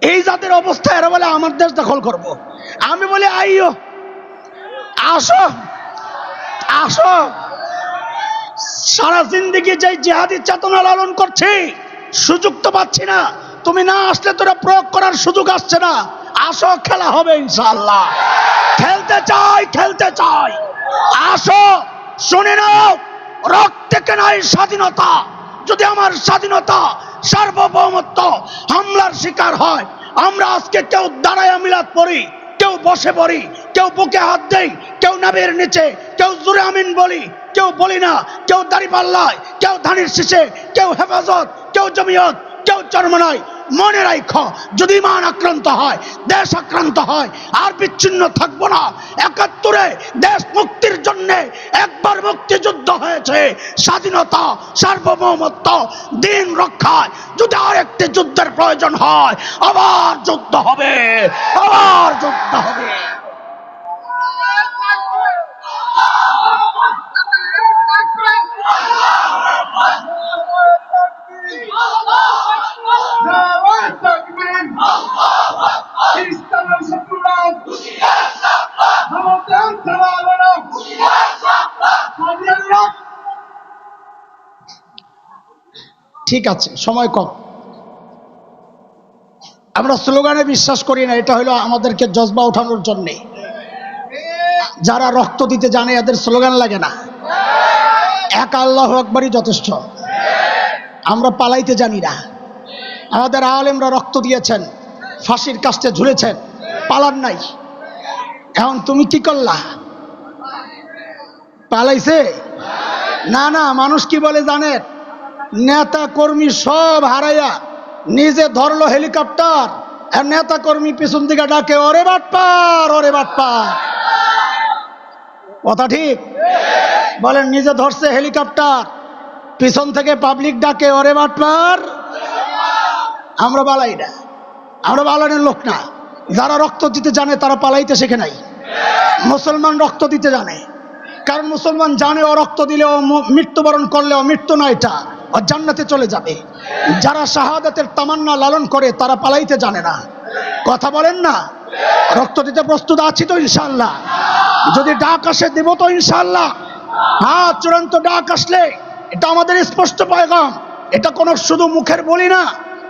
এই জাতির অবস্থা, এরা বলে আমার দেশ দখল করব। আমি বলি আইও, আসো আসো। সারা জিন্দেগি যে জিহাদি চেতনা লালন করছি, সুযোগ তো পাচ্ছি না। তুমি না আসলে তোরা প্রয়োগ করার সুযোগ আসছে না। আসো, খেলা হবে ইনশাআল্লাহ। খেলতে চাই, খেলতে চাই। আসো, শুনে নাও, রক্তে কেনাই স্বাধীনতা। যদি আমার স্বাধীনতা, সার্বভৌমত্ব হামলার শিকার হয়, আমরা আজকে কেউ দাঁড়ায় মিলাদ পড়ি, কেউ বসে পড়ি, কেউ বুকে হাত দেই, কেউ নাভির নিচে, কেউ জোরে আমিন বলি, কেউ বলি না, কেউ দাঁড়িপাল্লায়, কেউ ধানের শীষে, কেউ হেফাজত, কেউ জমিয়ত, কেউ চরমনায়। মনে রাখো, যদি ইমান আক্রান্ত হয়, দেশ আক্রান্ত হয়, আর বিচ্ছিন্ন থাকবো না। ৭১-এ দেশ মুক্তির জন্য একবার মুক্তিযুদ্ধ হয়েছে, স্বাধীনতা, সার্বভৌমত্ব, দিন রক্ষায় যদি আরেকটি যুদ্ধের প্রয়োজন হয়, আবার যুদ্ধ হবে, আবার যুদ্ধ হবে। ঠিক আছে, সময় কম। আমরা স্লোগানে বিশ্বাস করি না, এটা হলো আমাদেরকে জজবা ওঠানোর জন্যে। যারা রক্ত দিতে জানে এদের স্লোগান লাগে না, এক আল্লাহু আকবারই যথেষ্ট। আমরা পালাইতে জানি না। আমাদের আলেমরা রক্ত দিয়েছেন, ফাঁসির কাস্টে ঝুলেছেন, পালান নাই। এখন তুমি কি করলা? পালাইছে না। না, মানুষ কি বলে জানেন? নেতা কর্মী সব হারাইয়া নিজে ধরলো হেলিকপ্টার, আর নেতা কর্মী পিছন দিকে ডাকে, ওরে বাটপার, ওরে বাটপার। কথা ঠিক বলেন? নিজে ধরছে হেলিকপ্টার, পিছন থেকে পাবলিক ডাকে, ওরে বাটপার। আমরা পালাই না, আমরা পালানোর লোক না। যারা রক্ত দিতে জানে তারা পালাইতে শেখে নাই। মুসলমান রক্ত দিতে জানে, কারণ মুসলমান জানে ও রক্ত দিলে, ও মৃত্যুবরণ করলে ও মৃত্যু নয়, এটা ও জান্নাতে চলে যাবে। যারা শাহাদাতের তামান্না লালন করে তারা পালাইতে জানে না। কথা বলেন না? রক্ত দিতে প্রস্তুত আছি তো ইনশাআল্লাহ? যদি ডাক আসে দেব তো ইনশাআল্লাহ। হ্যাঁ, চূড়ান্ত ডাক আসলে এটা আমাদের স্পষ্ট পয়গাম। এটা কোনো শুধু মুখের বলি না,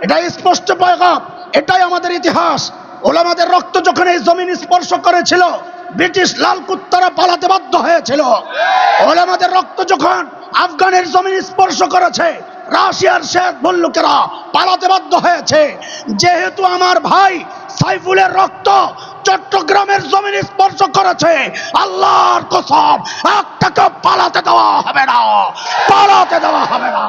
এটা স্পষ্ট পয়গাম। এটাই আমাদের ইতিহাস। ওলামাদের রক্ত যখন এই জমিন স্পর্শ করেছিল, ব্রিটিশ লাল কুত্তারা পালাতে বাধ্য হয়েছিল। ওলামাদের রক্ত যখন আফগানের জমিন স্পর্শ করেছে, রাশিয়ার শেখ বল্লুকেরা পালাতে বাধ্য হয়েছে। যেহেতু আমার ভাই সাইফুলের রক্ত চট্টগ্রামের জমিন স্পর্শ করেছে, আল্লাহর কসম, একটাকে পালাতে দেওয়া হবে না, পালাতে দেওয়া হবে না।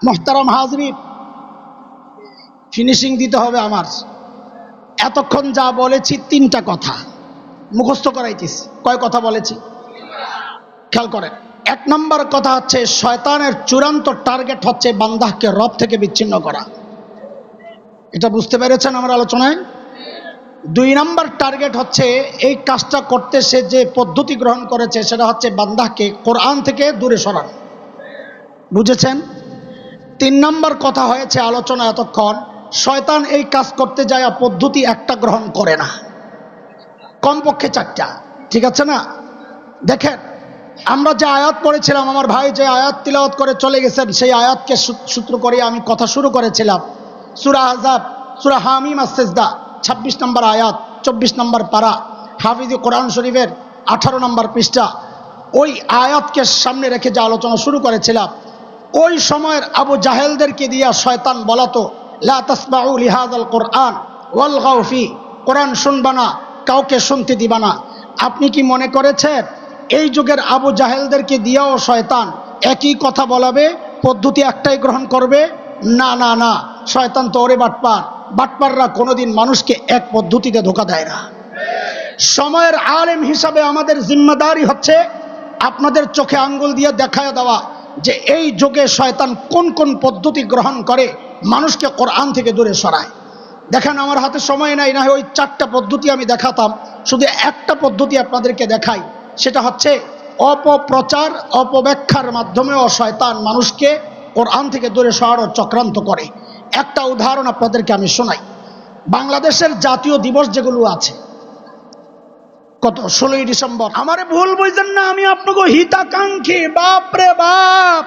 মোহতারাম হাজরিন, ফিনিশিং দিতে হবে আমার। এতক্ষণ যা বলেছি 3টা কথা মুখস্থ করাইতেছি। কয় কথা বলেছি খেয়াল করেন। 1 নম্বর কথা হচ্ছে, শয়তানের চূড়ান্ত টার্গেট হচ্ছে বান্দাকে রব থেকে বিচ্ছিন্ন করা। এটা বুঝতে পেরেছেন আমার আলোচনায়? 2 নম্বর টার্গেট হচ্ছে, এই কাজটা করতে সে যে পদ্ধতি গ্রহণ করেছে সেটা হচ্ছে বান্দাকে কোরআন থেকে দূরে সরানো। বুঝেছেন? 3 নম্বর কথা হয়েছে আলোচনা এতক্ষণ, শয়তান এই কাজ করতে যায় পদ্ধতি একটা গ্রহণ করে না, কমপক্ষে 4টা। ঠিক আছে না? দেখেন, আমরা যে আয়াত পড়েছিলাম, আমার ভাই যে আয়াত তিলাওয়াত করে চলে গেছেন, সেই আয়াতকে সূত্র করে আমি কথা শুরু করেছিলাম। সূরা আহজাব, সূরা হামিম আস-সিজদা 26 নম্বর আয়াত, 24 নম্বর পারা, হাফিজে কোরআন শরীফের 18 নম্বর পৃষ্ঠা। ওই আয়াতকে সামনে রেখে যে আলোচনা শুরু করেছিলাম, ওই সময়ের আবু জাহেলদেরকে দিয়া শয়তান বলাতো, লা তাসমাউ লিহাযাল কোরআন ওয়ালগাউ ফি, কোরআন শুনবা না, কাউকে শুনতে দিবা না। আপনি কি মনে করেছেন এই যুগের আবু জাহেলদেরকে দিয়াও শয়তান একই কথা বলাবে, পদ্ধতি একটাই গ্রহণ করবে? না না না, শয়তান তো ওরে বাটপার। বাটপাররা কোনোদিন মানুষকে এক পদ্ধতিতে ধোঁকা দেয় না। সময়ের আলেম হিসাবে আমাদের জিম্মেদারি হচ্ছে আপনাদের চোখে আঙ্গুল দিয়ে দেখায় দেওয়া যে এই যুগে শয়তান কোন কোন পদ্ধতি গ্রহণ করে মানুষকে কোরআন থেকে দূরে সরায়। দেখেন, আমার হাতে সময় নাই, না হয় ওই 4টা পদ্ধতি আমি দেখাতাম। শুধু একটা পদ্ধতি আপনাদেরকে দেখাই, সেটা হচ্ছে অপপ্রচার, অপব্যাখ্যার মাধ্যমেও শয়তান মানুষকে কোরআন থেকে দূরে সরানোর চক্রান্ত করে। একটা উদাহরণ আপনাদেরকে আমি শোনাই। বাংলাদেশের জাতীয় দিবস যেগুলো আছে, কত 16ই ডিসেম্বর। আমারে ভুল বুঝছেন না, আমি আপনাকে হিতাকাঙ্ক্ষী। বাপরে বাপ,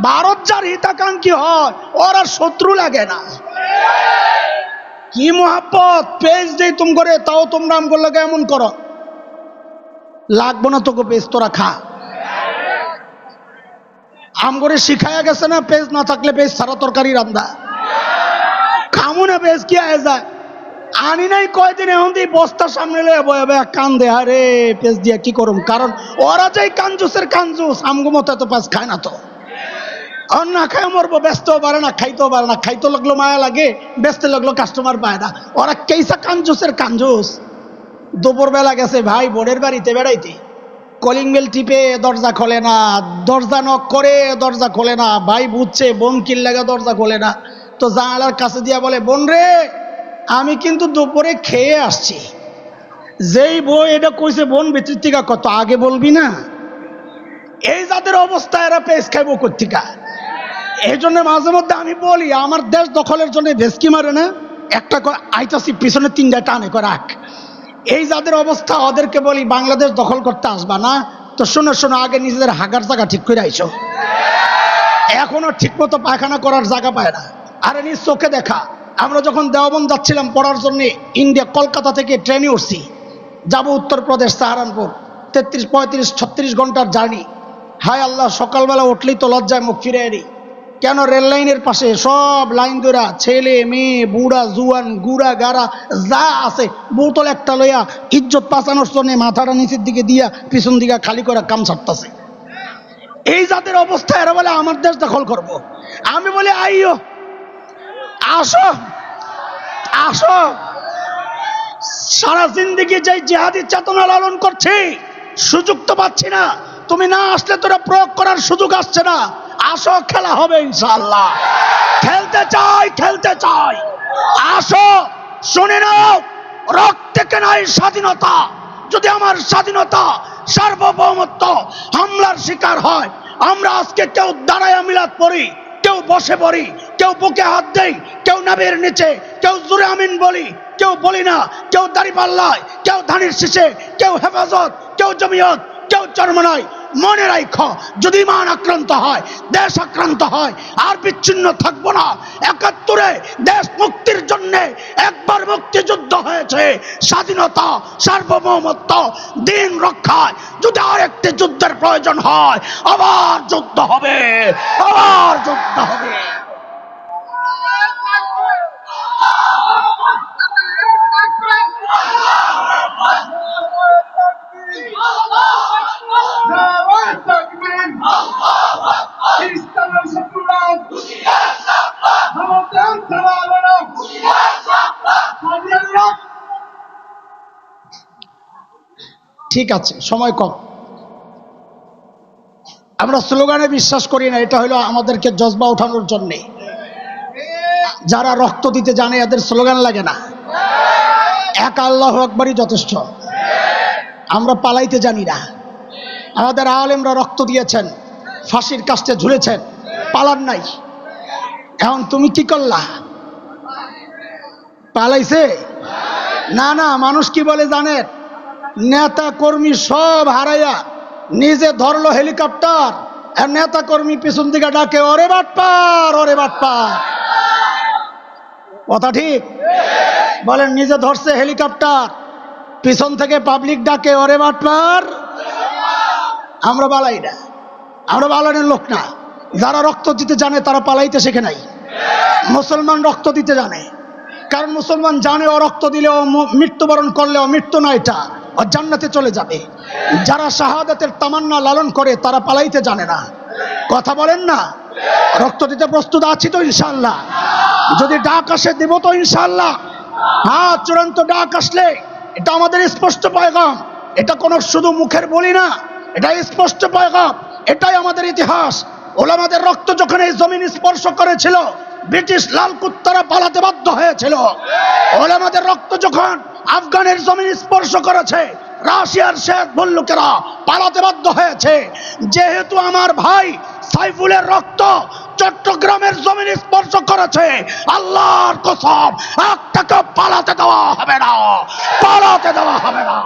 ভারত যার হিতাকাঙ্ক্ষী হয় ওর আর শত্রু লাগে না। কি মোহাব্বত, পেজ দেই তুম করে, তাও তোমরা আম করলে এমন করো। লাগবো না তোকে পেজ, তোরা খা। আম করে শিখায়া গেছে না, পেজ না থাকলে পেজ সারা তরকারি রান্দা খামু না, পেজ কি আয় যায়। আনি নাই কয়দিন, এখন দিয়ে বস্তার সামনে লয়ে বয়ে কান দে, আরে পেজ দিয়া কি করুম। কারণ ওরা যে কাঞ্জুসের কাঞ্জুস, আমগো মতো এত পেজ খায় না তো। আর না খায় মরবো, ব্যস্তও পারে না, খাইতেও পারে না। খাইতে লাগলো মায়া লাগে, ব্যস্ত লাগলো কাস্টমার পায় না। ওরা কেইসা কাঞ্জুসের কাঞ্জুস। দুপুরবেলা গেছে ভাই বোনের বাড়িতে বেড়াইতে, কলিং বেল টিপে দরজা খোলে না, দরজা নক করে দরজা খোলে না। ভাই বুঝছে বোন কিল লাগা দরজা খোলে না, তো জানালার কাছে দিয়া বলে, বোন রে আমি কিন্তু দুপুরে খেয়ে আসছি। যেই বই এটা কইছে বোন ভিতর থেকে কত আগে বলবি না। এই যাদের অবস্থা, এরা পেস খাইবো কোত্থেকা। এই জন্য মাঝে মধ্যে আমি বলি, আমার দেশ দখলের জন্য ভেসকি মারে না, একটা আইতাছি পিছনে 3টা টানে করে রাখ। এই যাদের অবস্থা, ওদেরকে বলি বাংলাদেশ দখল করতে আসবা না তো শোনো শোনো, আগে নিজেদের হাগার জায়গা ঠিক করে আইসো। এখনো ঠিক মতো পায়খানা করার জায়গা পায় না। আরে নিজ চোখে দেখা, আমরা যখন দেওবন্দ যাচ্ছিলাম পড়ার জন্য, ইন্ডিয়া কলকাতা থেকে ট্রেনে উঠছি, যাব উত্তরপ্রদেশ সাহারানপুর, 33, 35, 36 ঘন্টার জার্নি। হায় আল্লাহ, সকালবেলা উঠলেই তো লজ্জায় মুখ ফিরে এলি। কেন, রেল লাইনের পাশে সব লাইন ধরা ছেলে মেয়ে বুড়া জুয়ান গুড়া গাড়া যা আছে, বোতল একটা লইয়া ইজ্জত বাঁচানোর জন্য মাথাটা নিচের দিকে দিয়া পিছন দিকে খালি করে কাম ছাড়তেছে। এই যাদের অবস্থা, এরা বলে আমার দেশ দখল করব। আমি বলি আইও, আসো আসো। সারা জিন্দেগি যে জিহাদি চেতনা লালন করছি, সুযোগ তো পাচ্ছি না। তুমি না আসলে তোরা প্রয়োগ করার সুযোগ আসছে না। আসো, খেলা হবে ইনশাআল্লাহ। খেলতে চাই, খেলতে চাই, আসো। শুনে নাও, রক্তে কেনাই স্বাধীনতা। যদি আমার স্বাধীনতা, সার্বভৌমত্ব হামলার শিকার হয়, আমরা আজকে কেউ দাঁড়ায়া মিলাদ পড়ি, কেউ বসে পড়ি, কেউ বুকে হাত দেই, কেউ নাভির নিচে, কেউ জোরে আমিন বলি, কেউ বলি না, কেউ দাঁড়িপাল্লায়, কেউ ধানের শীষে, কেউ হেফাজত, কেউ জমিয়ত, কেউ চরমনাই। মনে রাখো, যদি ইমান আক্রান্ত হয়, দেশ আক্রান্ত হয়, আর বিচ্ছিন্ন থাকবো না। 71-এ দেশ মুক্তির জন্য একবার মুক্তিযুদ্ধ হয়েছে, স্বাধীনতা, সার্বভৌমত্ব, দিন রক্ষায় যদি আরেকটি যুদ্ধের প্রয়োজন হয়, আবার যুদ্ধ হবে, আবার যুদ্ধ হবে। ঠিক আছে, সময় কম। আমরা স্লোগানে বিশ্বাস করি না, এটা হলো আমাদেরকে জজবা ওঠানোর জন্যে। যারা রক্ত দিতে জানে এদের স্লোগান লাগে না, এক আল্লাহু আকবারই যথেষ্ট। আমরা পালাইতে জানি না। আমাদের আলেমরা রক্ত দিয়েছেন, ফাঁসির কাস্টে ঝুলেছেন, পালান নাই। এখন তুমি কি করলা? পালাইছে না। না, মানুষ কি বলে জানেন? নেতা কর্মী সব হারাইয়া নিজে ধরলো হেলিকপ্টার, আর নেতা কর্মী পিছন দিকে ডাকে, ওরে বাটপার, ওরে বাটপার। কথা ঠিক বলেন? নিজে ধরছে হেলিকপ্টার, পিছন থেকে পাবলিক ডাকে, ওরে বাটপার। আমরা পালাই না, আমরা পালানোর লোক না। যারা রক্ত দিতে জানে তারা পালাইতে শেখে নাই। মুসলমান রক্ত দিতে জানে, কারণ মুসলমান জানে ও রক্ত দিলেও, মৃত্যুবরণ করলেও মৃত্যু না, এটা ও জান্নাতে চলে যাবে। যারা শাহাদাতের তামান্না লালন করে তারা পালাইতে জানে না। কথা বলেন না। রক্ত দিতে প্রস্তুত আছি তো ইনশাআল্লাহ? যদি ডাক আসে দেব তো ইনশাআল্লাহ। হ্যাঁ, চূড়ান্ত ডাক আসলে এটা আমাদের স্পষ্ট পয়গাম, এটা কোনো শুধু মুখের বলি না, এটা স্পষ্ট পয়গাম, এটাই আমাদের ইতিহাস। ওলামাদের রক্ত যখন এই জমিন স্পর্শ করেছিল, ব্রিটিশ লাল কুত্তারা পালাতে বাধ্য হয়েছিল। ওলামাদের রক্ত যখন আফগানের জমিন স্পর্শ করেছে, রাশিয়ার শেখ বল্লুকেরা পালাতে বাধ্য হয়েছে। যেহেতু আমার ভাই সাইফুলের রক্ত চট্টগ্রামের জমিন স্পর্শ করেছে, আল্লাহর কসম একটাকে পালাতে দেওয়া হবে না, পালাতে দেওয়া হবে না।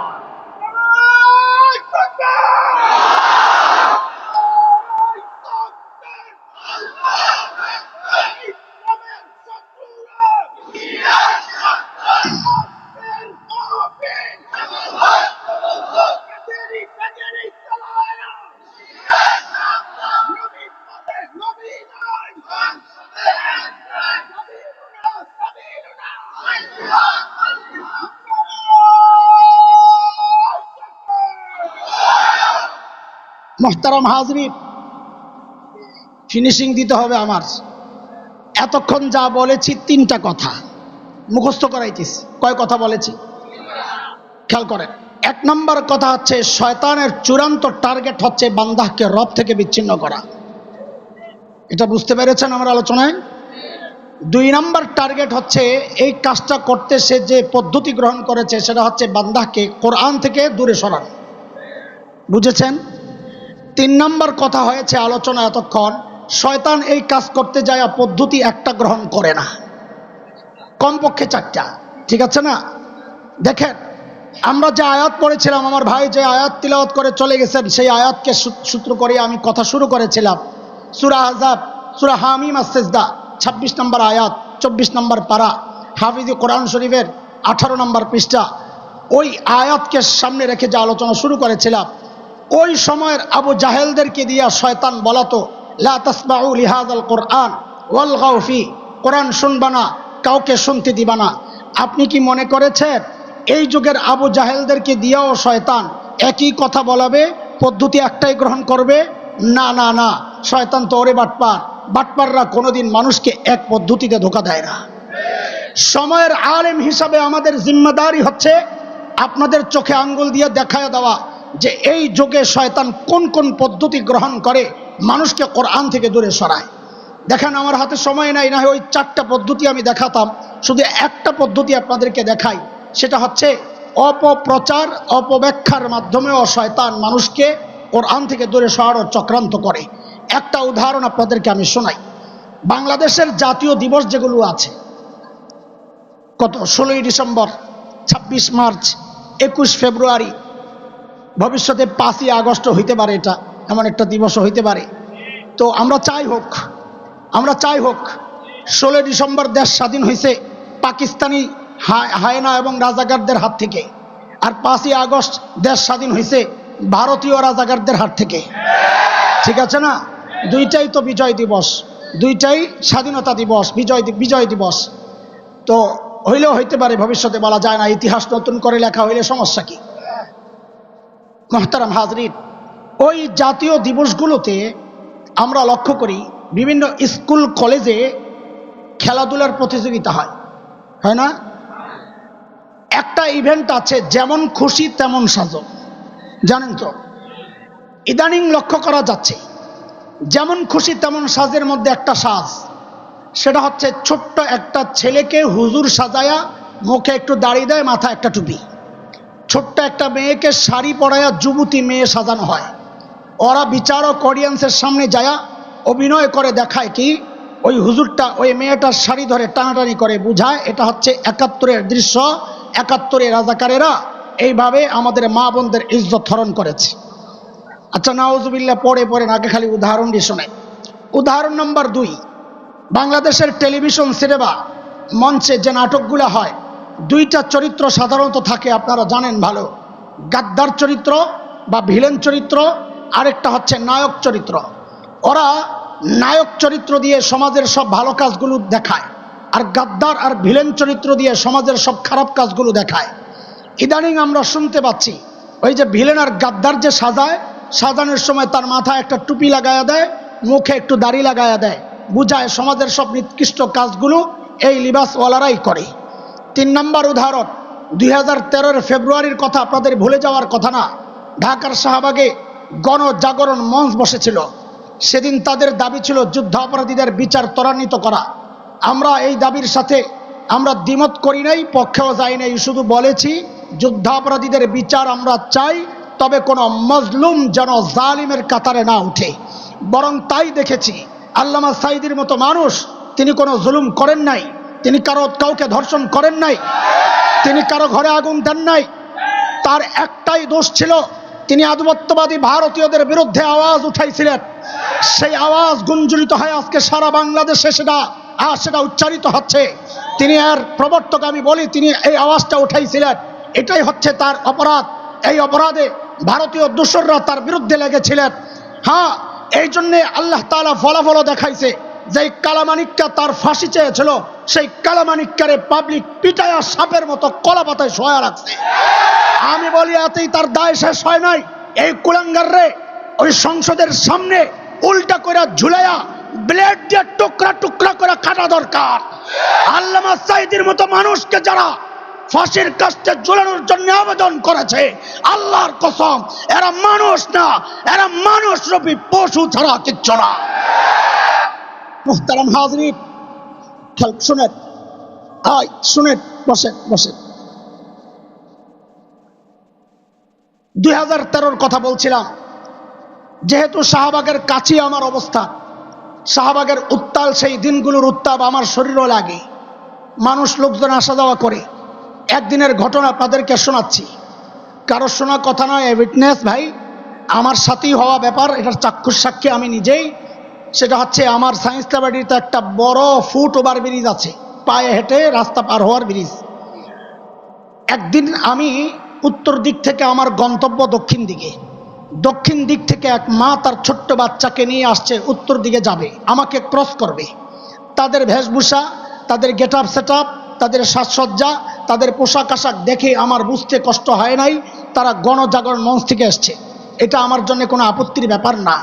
মোহতারাম হাজরিন, ফিনিশিং দিতে হবে আমার। এতক্ষণ যা বলেছি তিনটা কথা মুখস্থ করাইতেছি। কয় কথা বলেছি খেয়াল করেন। এক নম্বর কথা হচ্ছে শয়তানের চূড়ান্ত টার্গেট হচ্ছে বান্দাকে রব থেকে বিচ্ছিন্ন করা। এটা বুঝতে পেরেছেন আমার আলোচনায়? দুই নম্বর টার্গেট হচ্ছে এই কাজটা করতে সে যে পদ্ধতি গ্রহণ করেছে সেটা হচ্ছে বান্দাকে কোরআন থেকে দূরে সরানো। বুঝেছেন? তিন নম্বর কথা হয়েছে আলোচনা এতক্ষণ, শয়তান এই কাজ করতে যায় পদ্ধতি একটা গ্রহণ করে না, কমপক্ষে চারটা। ঠিক আছে না? দেখেন, আমরা যে আয়াত পড়েছিলাম, আমার ভাই যে আয়াত তিলাওয়াত করে চলে গেছেন, সেই আয়াতকে সূত্র করে আমি কথা শুরু করেছিলাম। সূরা আহজাব, সূরা হামিম আস-সিজদা 26 নম্বর আয়াত, 24 নম্বর পারা, হাফিজ কোরআন শরীফের 18 নম্বর পৃষ্ঠা। ওই আয়াতকে সামনে রেখে যে আলোচনা শুরু করেছিলাম, ওই সময়ের আবু জাহেলদেরকে দিয়া শয়তান বলাতো, লা তাসমাউ লিহাযাল কোরআন ওয়ালগাউ ফি, কোরআন শুনবা না, কাউকে শুনতে দিবা না। আপনি কি মনে করেছেন এই যুগের আবু জাহেলদেরকে দিয়াও শয়তান একই কথা বলাবে, পদ্ধতি একটাই গ্রহণ করবে? না না না, শয়তান তো ওরে বাটপার। বাটপাররা কোনোদিন মানুষকে এক পদ্ধতিতে ধোঁকা দেয় না। সময়ের আলেম হিসাবে আমাদের জিম্মাদারি হচ্ছে আপনাদের চোখে আঙ্গুল দিয়ে দেখায় দেওয়া যে এই যুগে শয়তান কোন কোন পদ্ধতি গ্রহণ করে মানুষকে কোরআন থেকে দূরে সরায়। দেখেন, আমার হাতে সময় নাই, না হয় ওই চারটা পদ্ধতি আমি দেখাতাম। শুধু একটা পদ্ধতি আপনাদেরকে দেখাই, সেটা হচ্ছে অপপ্রচার, অপব্যাখ্যার মাধ্যমেও শয়তান মানুষকে কোরআন থেকে দূরে সরানোর চক্রান্ত করে। একটা উদাহরণ আপনাদেরকে আমি শোনাই। বাংলাদেশের জাতীয় দিবস যেগুলো আছে, কত 16ই ডিসেম্বর, 26 মার্চ, 21 ফেব্রুয়ারি, ভবিষ্যতে 5ই আগস্ট হইতে পারে, এটা এমন একটা দিবসও হইতে পারে। তো আমরা চাই হোক 16 ডিসেম্বর দেশ স্বাধীন হয়েছে পাকিস্তানি হায়না এবং রাজাকারদের হাত থেকে, আর 5ই আগস্ট দেশ স্বাধীন হয়েছে ভারতীয় রাজাকারদের হাত থেকে। ঠিক আছে না? দুইটাই তো বিজয় দিবস, দুইটাই স্বাধীনতা দিবস, বিজয় দিবস। তো হইলেও হইতে পারে, ভবিষ্যতে বলা যায় না। ইতিহাস নতুন করে লেখা হইলে সমস্যা কি? মোহতারাম হাজরিন, ওই জাতীয় দিবসগুলোতে আমরা লক্ষ্য করি বিভিন্ন স্কুল কলেজে খেলাধুলার প্রতিযোগিতা হয় না? একটা ইভেন্ট আছে, যেমন খুশি তেমন সাজো। জানেন তো, ইদানিং লক্ষ্য করা যাচ্ছে যেমন খুশি তেমন সাজের মধ্যে একটা সাজ, সেটা হচ্ছে ছোট্ট একটা ছেলেকে হুজুর সাজায়া মুখে একটু দাড়ি দেয়, মাথা একটা টুপি। ছোট্ট একটা মেয়েকে শাড়ি পরায়া যুবতী মেয়ে সাজানো হয়। ওরা বিচারক অডিয়েন্সের সামনে যায়া অভিনয় করে দেখায় কি ওই হুজুরটা ওই মেয়েটার শাড়ি ধরে টানাটানি করে বুঝায় এটা হচ্ছে 71-এর দৃশ্য, 71-এ রাজাকারেরা এইভাবে আমাদের মা বোনদের ইজ্জত হরণ করেছে। আচ্ছা, নাউজুবিল্লাহ, পড়ে আগে খালি উদাহরণ দিয়ে শোনাই। উদাহরণ নম্বর 2, বাংলাদেশের টেলিভিশন সিনেমা মঞ্চে যে নাটকগুলো হয়, দুইটা চরিত্র সাধারণত থাকে, আপনারা জানেন ভালো। গাদ্দার চরিত্র বা ভিলেন চরিত্র, আরেকটা হচ্ছে নায়ক চরিত্র। ওরা নায়ক চরিত্র দিয়ে সমাজের সব ভালো কাজগুলো দেখায়, আর গাদ্দার আর ভিলেন চরিত্র দিয়ে সমাজের সব খারাপ কাজগুলো দেখায়। ইদানিং আমরা শুনতে পাচ্ছি ওই যে ভিলেন আর গাদ্দার যে সাজায়, সাজানোর সময় তার মাথায় একটা টুপি লাগায়া দেয়, মুখে একটু দাড়ি লাগায়া দেয়, বুঝায় সমাজের সব নিকৃষ্ট কাজগুলো এই লিবাসওয়ালারাই করে। 3 নম্বর উদাহরণ, 2013 ফেব্রুয়ারির কথা আপনাদের ভুলে যাওয়ার কথা না। ঢাকার শাহবাগে গণজাগরণ মঞ্চ বসেছিল। সেদিন তাদের দাবি ছিল যুদ্ধাপরাধীদের বিচার ত্বরান্বিত করা। আমরা এই দাবির সাথে আমরা দ্বিমত করি নাই, পক্ষেও যাই নাই, শুধু বলেছি যুদ্ধাপরাধীদের বিচার আমরা চাই, তবে কোনো মজলুম যেন জালিমের কাতারে না উঠে। বরং তাই দেখেছি, আল্লামা সাঈদীর মতো মানুষ, তিনি কোনো জুলুম করেন নাই, তিনি কাউকে ধর্ষণ করেন নাই, তিনি কারো ঘরে আগুন দেন নাই। তার একটাই দোষ ছিল, তিনি আধিপত্যবাদী ভারতীয়দের বিরুদ্ধে আওয়াজ উঠাইছিলেন। সেই আওয়াজ গুঞ্জরিত হয় আজকে সারা বাংলাদেশে, সেটা উচ্চারিত হচ্ছে। তিনি আর প্রবর্তক, আমি বলি, তিনি এই আওয়াজটা উঠাইছিলেন, এটাই হচ্ছে তার অপরাধ। এই অপরাধে ভারতীয় দোসররা তার বিরুদ্ধে লেগেছিলেন। হ্যাঁ, এই জন্যে আল্লাহ তাআলা ফলাফলও দেখাইছে। যেই কালামানিকটা তার ফাঁসি চেয়েছিল, সেই কালামানিককারে পাবলিক পিটায়া সাপের মতো কলা পাতায় শোয়া রাখছে। আমি বলি, এতেই তার দায় শেষ হয় নাই। এই কুলাঙ্গার রে ওই সংসদের সামনে উল্টা করে ঝুলাইয়া ব্লেড দিয়ে টুকরা টুকরা করে কাটা দরকার। আল্লামা সাঈদীর মতো মানুষকে যারা ফাঁসির কাস্টে ঝুলানোর জন্য আবেদন করেছে, আল্লাহর কসম, এরা মানুষ না, এরা মানুষ রূপী পশু ছাড়া কিচ্ছু না। মুহতারাম হাজরিন, শুনেন, শুনেন, বসেন বসেন। 2013 কথা বলছিলাম। যেহেতু শাহবাগের কাছে আমার অবস্থান, শাহবাগের উত্তাল সেই দিনগুলোর উত্তাপ আমার শরীরও লাগে। মানুষ লোকজন আসা যাওয়া করে। একদিনের ঘটনা আপনাদেরকে শোনাচ্ছি। কারো শোনা কথা নয়, উইটনেস ভাই, আমার সাথেই হওয়া ব্যাপার, এটার চাক্ষুষ সাক্ষী আমি নিজেই। সেটা হচ্ছে, আমার সায়েন্স ল্যাবরেটরিতে একটা বড় ফুট ওভার ব্রিজ আছে, পায়ে হেঁটে রাস্তা পার হওয়ার ব্রিজ। একদিন আমি উত্তর দিক থেকে, আমার গন্তব্য দক্ষিণ দিকে, দক্ষিণ দিক থেকে এক মা তার ছোট্ট বাচ্চাকে নিয়ে আসছে, উত্তর দিকে যাবে, আমাকে ক্রস করবে। তাদের বেশভূষা, তাদের গেট আপ সেট আপ, তাদের সাজসজ্জা, তাদের পোশাক আশাক দেখে আমার বুঝতে কষ্ট হয় নাই তারা গণজাগরণ মঞ্চ থেকে এসছে। এটা আমার জন্য কোনো আপত্তির ব্যাপার না।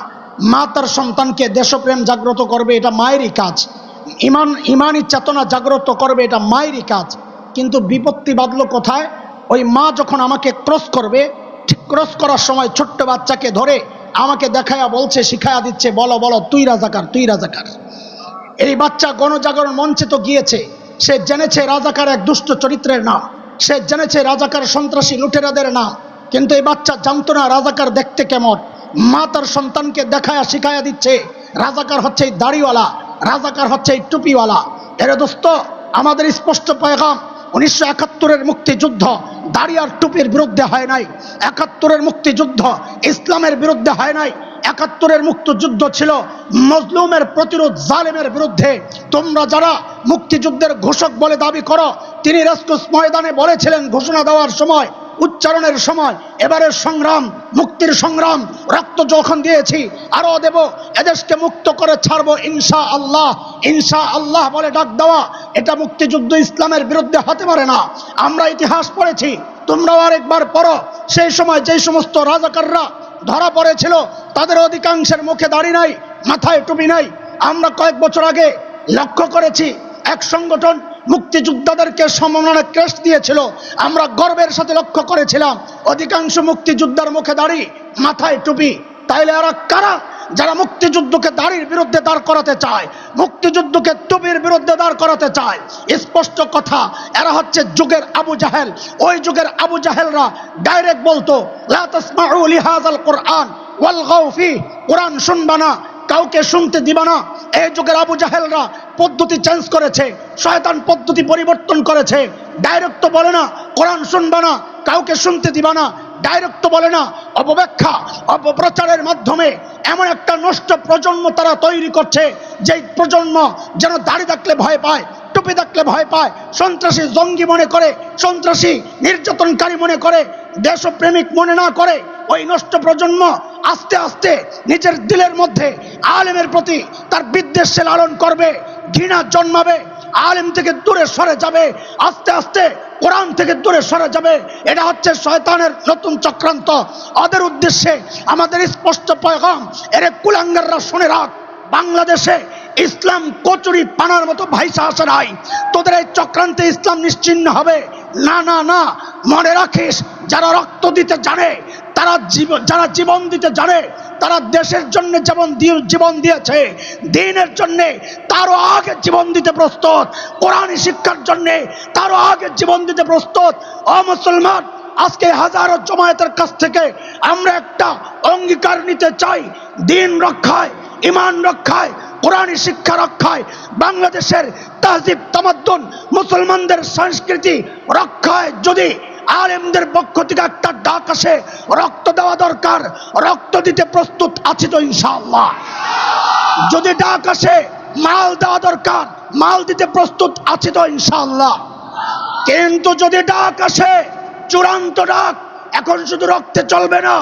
মা তার সন্তানকে দেশপ্রেম জাগ্রত করবে, এটা মায়েরই কাজ। ইমানি চেতনা জাগ্রত করবে, এটা মায়েরই কাজ। কিন্তু বিপত্তি বাঁধলো কোথায়? ওই মা যখন আমাকে ক্রস করবে, ঠিক ক্রস করার সময় ছোট্ট বাচ্চাকে ধরে আমাকে দেখায়া বলছে, শিখায়া দিচ্ছে, বলো বলো, তুই রাজাকার, তুই রাজাকার। এই বাচ্চা গণজাগরণ মঞ্চে তো গিয়েছে, সে জেনেছে রাজাকার এক দুষ্ট চরিত্রের নাম, সে জেনেছে রাজাকার সন্ত্রাসী লুটেরাদের নাম, কিন্তু এই বাচ্চা জানতো না রাজাকার দেখতে কেমন। মা তার সন্তানকে দেখায়া শিখায়া দিচ্ছে, রাজাকার হচ্ছে এই দাড়িওয়ালা, রাজাকার হচ্ছে এই টুপিওয়ালা। এরে দোস্ত, আমাদের স্পষ্ট পয়গাম, 1971-এর মুক্তিযুদ্ধ দাড়ি আর টুপির বিরুদ্ধে হয় নাই। 71-এর মুক্তিযুদ্ধ ইসলামের বিরুদ্ধে হয় নাই। 71-এর মুক্তিযুদ্ধ ছিল মজলুমের প্রতিরোধ, জালেমের বিরুদ্ধে। তোমরা যারা মুক্তিযুদ্ধের ঘোষক বলে দাবি করো, তিনি রেসকোর্স ময়দানে বলেছিলেন ঘোষণা দেওয়ার সময়, উচ্চারণের সময়, এবারের সংগ্রাম, মুক্তির সংগ্রাম, রক্ত যখন দিয়েছি আরো দেব, এদেশকে মুক্ত করে ছাড়বো ইনশা আল্লাহ। ইনশা আল্লাহ বলে ডাক দেওয়া, এটা মুক্তিযুদ্ধ ইসলামের বিরুদ্ধে হতে পারে না। আমরা ইতিহাস পড়েছি, তোমরাও আরেকবার পড়ো। সেই সময় যেই সমস্ত রাজাকাররা ধরা পড়েছিল, তাদের অধিকাংশের মুখে দাড়ি নাই, মাথায় টুপি নাই। আমরা কয়েক বছর আগে লক্ষ্য করেছি, এক সংগঠন মুক্তিযোদ্ধাদেরকে সম্মাননা ক্রেস্ট দিয়েছিল। আমরা গর্বের সাথে লক্ষ্য করেছিলাম অধিকাংশ মুক্তিযোদ্ধার মুখে দাড়ি, মাথায় টুপি। তাইলে এরা কারা? যারা মুক্তিযুদ্ধকে দাড়ির বিরুদ্ধে দাঁড় করাতে চায়, মুক্তিযুদ্ধকে টুপির বিরুদ্ধে দাঁড় করাতে চায়। স্পষ্ট কথা, এরা হচ্ছে যুগের আবু জাহেল। ওই যুগের আবু জাহেলরা ডাইরেক্ট বলতো, লা তাসমাউ লিহাযাল কুরআন ওয়ালগাউ ফিহি, কোরআন শুনবা না, কাউকে শুনতে দিবা না। এই যুগের আবু জাহেলরা পদ্ধতি চেঞ্জ করেছে, শয়তান পদ্ধতি পরিবর্তন করেছে। ডাইরেক্ট তো বলে না কোরআন শুনবা না, কাউকে শুনতে দিবা না, ডাইরেক্ট বলে না, অপব্যাখ্যা, অপপ্রচারের মাধ্যমে এমন একটা নষ্ট প্রজন্ম তারা তৈরি করছে, যে প্রজন্ম যেন দাড়ি থাকলে ভয় পায়, টুপি থাকলে ভয় পায়, সন্ত্রাসী জঙ্গি মনে করে, সন্ত্রাসী নির্যাতনকারী মনে করে, দেশপ্রেমিক মনে না করে। ওই নষ্ট প্রজন্ম আস্তে আস্তে নিজের দিলের মধ্যে আলেমের প্রতি তার বিদ্বেষ লালন করবে, ঘৃণা জন্মাবে, আলেম থেকে দূরে সরে যাবে, আস্তে আস্তে কোরআন থেকে দূরে সরে যাবে। এটা হচ্ছে শয়তানের নতুন চক্রান্ত। ওদের উদ্দেশ্যে আমাদের স্পষ্ট পয়গাম, এর কুলাঙ্গাররা শুনে রাখ, বাংলাদেশে ইসলাম কচুরি পানার মতো ভাইসা আসে নাই। তোদের এই চক্রান্তে ইসলাম নিশ্চিহ্ন হবে না, না, না। মনে রাখিস, যারা রক্ত দিতে জানে, যারা জীবন দিতে জানে, তারা দেশের জন্য জীবন দিয়েছে, দ্বীনের জন্য তারও আগে জীবন দিতে প্রস্তুত, কোরআনী শিক্ষার জন্য তারও আগে জীবন দিতে প্রস্তুত। ও মুসলমান, আজকে হাজারো জমায়েতের কাছ থেকে আমরা একটা অঙ্গীকার নিতে চাই, দ্বীন রক্ষায়, ঈমান রক্ষায়, কোরআনী শিক্ষা রক্ষায়, বাংলাদেশের তাহজিব তামাদ্দুন, মুসলমানদের সংস্কৃতি রক্ষায় যদি আলেমদের পক্ষ থেকে একটা ডাক আসে, রক্ত দেওয়া দরকার, রক্ত দিতে প্রস্তুত আছি তো ইনশাআল্লাহ। যদি ডাক আসে মাল দেওয়া দরকার, মাল দিতে প্রস্তুত আছি তো ইনশাআল্লাহ। কিন্তু যদি ডাক আসে চূড়ান্ত ডাক, এখন শুধু রক্তে চলবে না,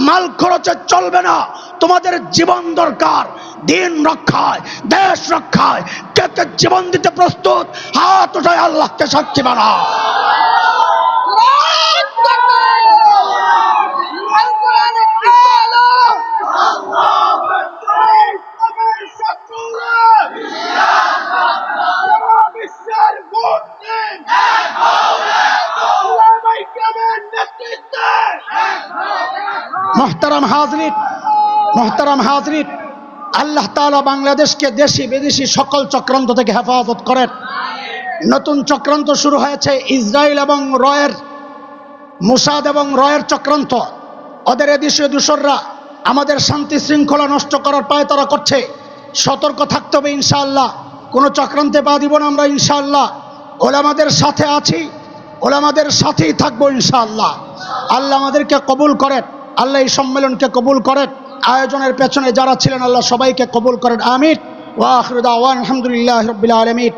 মাল খরচে চলবে না, তোমাদের জীবন দরকার, দ্বীন রক্ষায়, দেশ রক্ষায়, কে কে জীবন দিতে প্রস্তুত হাত উঠায় আল্লাহকে সাক্ষী বানাও। মোহতারাম হাজরিন, আল্লাহ তাআলা বাংলাদেশকে দেশি বিদেশি সকল চক্রান্ত থেকে হেফাজত করেন। নতুন চক্রান্ত শুরু হয়েছে ইসরায়েল এবং রয়ের, মোসাদ এবং রয়ের চক্রান্ত। ওদের এদেশীয় দূষররা আমাদের শান্তি শৃঙ্খলা নষ্ট করার পায়তারা করছে। সতর্ক থাকতে হবে ইনশাআল্লাহ, কোনো চক্রান্তে পা দিব না আমরা ইনশাআল্লাহ। ওলামাদের সাথে আছি, ওলামাদের সাথেই থাকবো ইনশাআল্লাহ। আল্লাহ আমাদেরকে কবুল করেন, আল্লাহ এই সম্মেলনকে কবুল করেন, আয়োজনের পেছনে যারা ছিলেন আল্লাহ সবাইকে কবুল করেন, আমিন। ওয়া আখিরু দাওয়ানা আলহামদুলিল্লাহি রাব্বিল আলামিন।